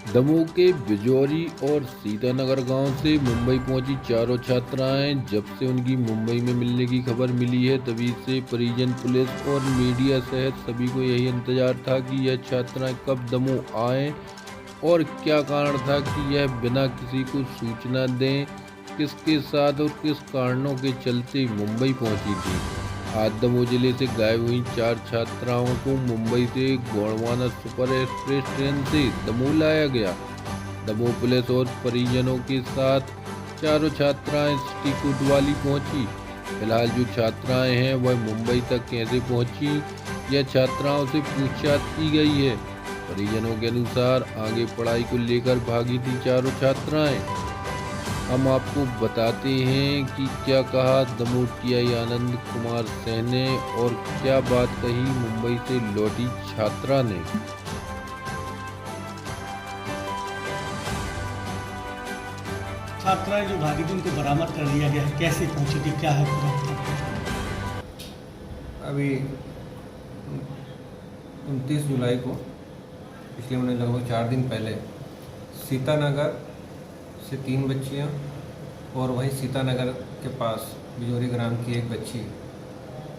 दमोह के बिजौरी और सीतानगर गांव से मुंबई पहुंची चारों छात्राएं। जब से उनकी मुंबई में मिलने की खबर मिली है, तभी से परिजन, पुलिस और मीडिया सहित सभी को यही इंतजार था कि यह छात्राएं कब दमोह आएं और क्या कारण था कि यह बिना किसी को सूचना दें किसके साथ और किस कारणों के चलते मुंबई पहुंची थी। आज दमोह जिले से गायब हुई चार छात्राओं को मुंबई से गोंडवाना सुपर एक्सप्रेस ट्रेन से दमोह लाया गया। दमोह पुलिस और परिजनों के साथ चारों छात्राएं सिटी कोतवाली पहुंची। फिलहाल जो छात्राएं हैं वह मुंबई तक कैसे पहुंची, यह छात्राओं से पूछताछ की गई है। परिजनों के अनुसार आगे पढ़ाई को लेकर भागी थी चारों छात्राएं। हम आपको बताते हैं कि क्या कहा दमोह टीआई आनंद कुमार सिंह ने और क्या बात कही मुंबई से लौटी छात्रा ने। छात्राएं जो भागी थी उनको बरामद कर लिया गया है, कैसे पहुंची थी, क्या है पूरा? अभी 29 जुलाई को पिछले महीने लगभग 4 दिन पहले सीतानगर से 3 बच्चियां और वहीं सीतानगर के पास बिजौरी ग्राम की एक बच्ची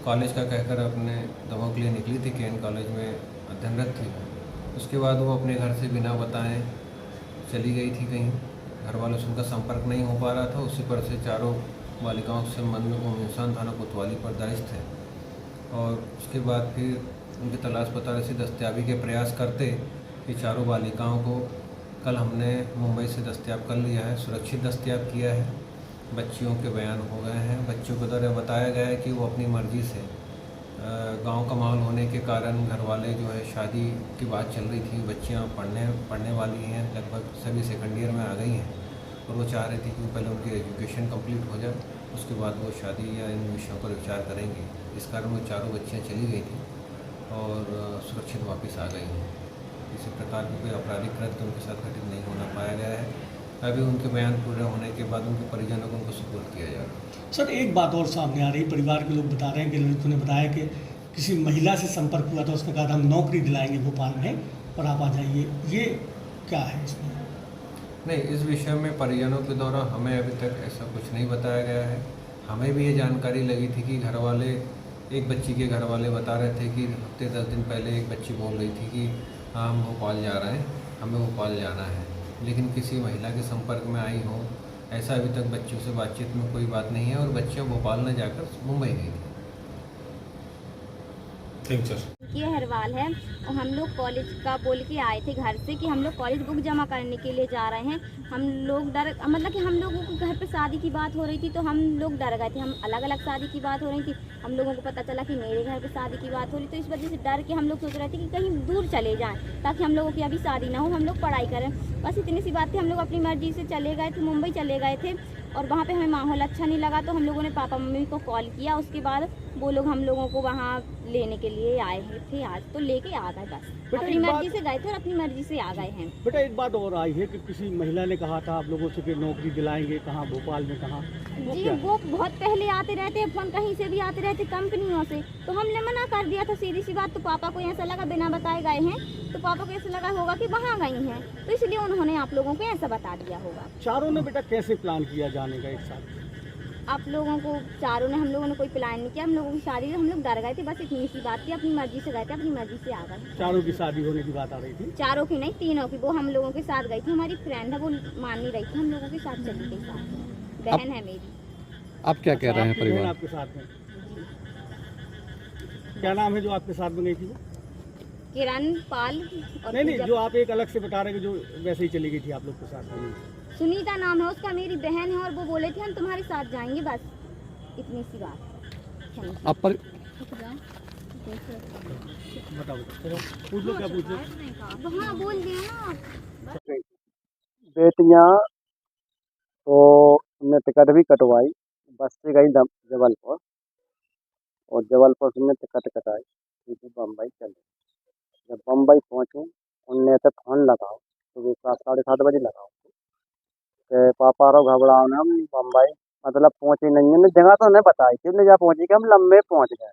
कॉलेज का कहकर अपने दमोह के लिए निकली थी। केएन कॉलेज में अध्ययनरत थी। उसके बाद वो अपने घर से बिना बताए चली गई थी कहीं। घर वालों से उनका संपर्क नहीं हो पा रहा था। उसी पर से चारों बालिकाओं के संबंध में घमासान थाना कोतवाली पर दर्ज थे और उसके बाद फिर उनकी तलाश पता रसी दस्तयाबी के प्रयास करते कि चारों बालिकाओं को कल हमने मुंबई से दस्तयाब कर लिया है, सुरक्षित दस्तयाब किया है। बच्चियों के बयान हो गए हैं। बच्चियों के द्वारा बताया गया है कि वो अपनी मर्ज़ी से गांव का माहौल होने के कारण घर वाले जो है शादी की बात चल रही थी। बच्चियां पढ़ने वाली हैं, लगभग सभी सेकंड ईयर में आ गई हैं और वो चाह रही थी कि पहले उनकी एजुकेशन कंप्लीट हो जाए, उसके बाद वो शादी या इन विषयों पर विचार करेंगी। इस कारण वो चारों बच्चियाँ चली गई थी और सुरक्षित वापस आ गई हैं। किसी प्रकार की कोई आपराधिक कृत्य उनके साथ घटित नहीं होना पाया गया है। अभी उनके बयान पूरे होने के बाद उनके परिजनों को उनको सुपुर्द किया जा रहा है। सर, एक बात और सामने आ रही, परिवार के लोग बता रहे हैं कि लड़कियों ने बताया कि किसी महिला से संपर्क हुआ था, उसने कहा था हम नौकरी दिलाएंगे भोपाल में और आप आ जाइए। ये क्या है इसमें? नहीं, इस विषय में परिजनों के द्वारा हमें अभी तक ऐसा कुछ नहीं बताया गया है। हमें भी ये जानकारी लगी थी कि घर वाले, एक बच्ची के घर वाले बता रहे थे कि हफ्ते 10 दिन पहले एक बच्ची बोल रही थी कि हाँ हम भोपाल जा रहे हैं, हमें भोपाल जाना है, लेकिन किसी महिला के संपर्क में आई हो ऐसा अभी तक बच्चियों से बातचीत में कोई बात नहीं है और बच्चियाँ भोपाल न जाकर मुंबई गई थी। ये हरवाल है और हम लोग कॉलेज का बोल के आए थे घर से कि हम लोग कॉलेज बुक जमा करने के लिए जा रहे हैं। हम लोग डर, मतलब कि हम लोगों को घर पे शादी की बात हो रही थी तो हम लोग डर गए थे। हम अलग अलग शादी की बात हो रही थी, हम लोगों को पता चला कि मेरे घर पे शादी की बात हो रही, तो इस वजह से डर के हम लोग सोच रहे थे कि कहीं दूर चले जाएं ताकि हम लोगों की अभी शादी ना हो, हम लोग पढ़ाई करें। बस इतनी सी बात थी। हम लोग अपनी मर्जी से चले गए थे, मुंबई चले गए थे और वहाँ पे हमें माहौल अच्छा नहीं लगा तो हम लोगों ने पापा मम्मी को कॉल किया। उसके बाद वो लोग हम लोगों को वहाँ लेने के लिए आए थे। आज तो लेके आ गए, बस अपनी मर्जी से गए थे और अपनी मर्जी से आ गए हैं। बेटा, एक बात और आई है कि किसी महिला ने कहा था आप लोगों से कि नौकरी दिलाएंगे, कहाँ भोपाल में, कहाँ? जी, वो बहुत पहले आते रहते हैं फ़ोन, कहीं से भी आते रहते कंपनियों से, तो हमने मना कर दिया था सीधी सी बात। तो पापा को ऐसा लगा बिना बताए गए हैं, तो पापा को ऐसा लगा होगा कि वहाँ गई हैं, तो इसलिए उन्होंने आप लोगों को ऐसा बता दिया होगा। चारों ने बेटा कैसे प्लान किया जाने का एक साथ? आप लोगों को चारों ने, हम लोगों ने कोई प्लान नहीं किया। हम लोगों की शादी, हम लोग डर गए थे, बस इतनी सी बात थी। अपनी मर्जी से गए थे, अपनी मर्जी से आ गए। चारों की शादी होने की बात आ रही थी? चारों की नहीं, तीनों की। वो हम लोगों के साथ गई थी, हमारी फ्रेंड है, वो मान नहीं रही थी, हम लोगों के साथ चली गई साथ। बहन है मेरी। आप क्या कह रहे हैं आपकी बहन परिवार? आपके साथ में? क्या नाम है जो आपके साथ में गई थी? किरण पाल और नहीं, पूजा। जो आप एक अलग से बता रहे हैं कि जो वैसे ही चली गई थी आप लोग के साथ में? सुनीता नाम है उसका, मेरी बहन है और वो बोले थे हम तुम्हारे साथ जाएंगे, बस इतनी सी बात। आप पर बताओ, पूछ लो, क्या पूछ लो। हाँ, बोल दिया ना आप। बेटियां तो हमने टिकट भी कटवाई, बस से गई जबलपुर और जबलपुर से हमने टिकट कटाई, सीधी बम्बई चले। जब बम्बई पहुंचे उनने तो फोन लगाओ, सुबह 7 साढ़े 7 बजे लगाओ कि पापा रो घबराओ ना, हम बम्बई मतलब पहुंचे नहीं है। जगह तो उन्हें बताई थी, उन्हें जहाँ पहुंची कि हम लम्बे पहुंच गए।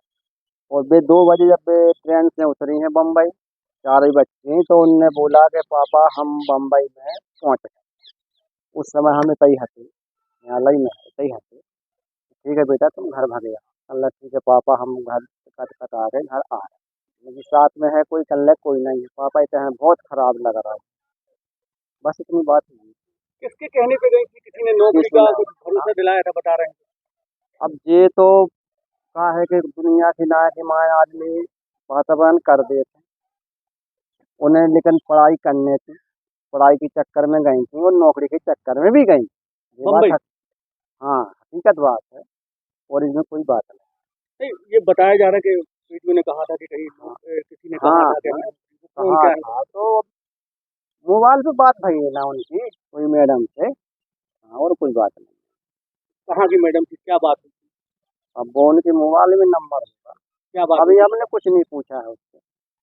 और वे 2 बजे जब वे ट्रेन से उतरी हैं बम्बई, 4 ही बच्चे हैं, तो उनने बोला कि पापा हम बम्बई में पहुंच गए। उस समय हम इतई हते, यहाँ लई में इतई हते। ठीक है बेटा तुम घर भागे आओ। अल्लाह ठीक है पापा हम घर कट कट आ गए, घर आ रहे। लेकिन साथ में है कोई, कल कोई नहीं है। पापा इतने हैं बहुत खराब लग रहा है। बस इतनी बात हुई। किसके कहने पे गई थी? किसी ने नौकरी का कुछ भरोसा दिलाया था, बता रहे हैं? अब ये तो कहा है कि दुनिया की नायक माए आदमी वातावरण कर देते उन्हें, लेकिन पढ़ाई करने थी, पढ़ाई के चक्कर में गई थी और नौकरी के चक्कर में भी गई। ये बात बम्बई? हाँ हकीकत बात है, और इसमें कोई बात नहीं। नहीं, ये बताया जा रहा है कि वीडियो ने कहा था कि कहीं किसी ने कहा हाँ था कि कौन कहा क्या है? था तो मोबाइल पे बात भई है ना उनकी कोई मैडम से। हाँ, और कोई बात नहीं। कहाँ की मैडम थी, क्या बात हुई? अब वो उनके मोबाइल में नंबर होगा। क्या बात अभी हुई? हमने कुछ नहीं पूछा है उससे,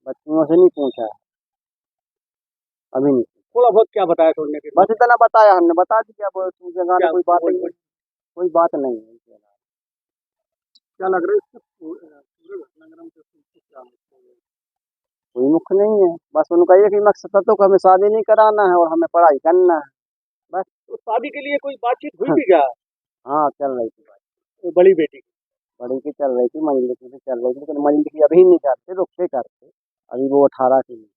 बच्चियों से नहीं पूछा है अभी नहीं। थोड़ा बहुत क्या बताया था उन्होंने? बस इतना बताया हमने, बता दिया। अब उस जगह क्या में कोई बात बोल- नहीं, बोल- कोई बात नहीं है इसके अलावा। क्या लग रहा है इससे पूरे घटनाक्रम से उसको क्या लगता है? कोई मुख्य नहीं है, बस उनका एक ही मकसद था तो कि हमें शादी नहीं कराना है और हमें पढ़ाई करना है बस। तो शादी के लिए कोई बातचीत हुई थी क्या? हाँ चल रही थी बात। वो बड़ी बेटी की? बड़ी की चल रही थी, मंजिल की भी चल रही थी, लेकिन मंजिल की अभी नहीं करते, रुक के करते। अभी वो 18 की नहीं।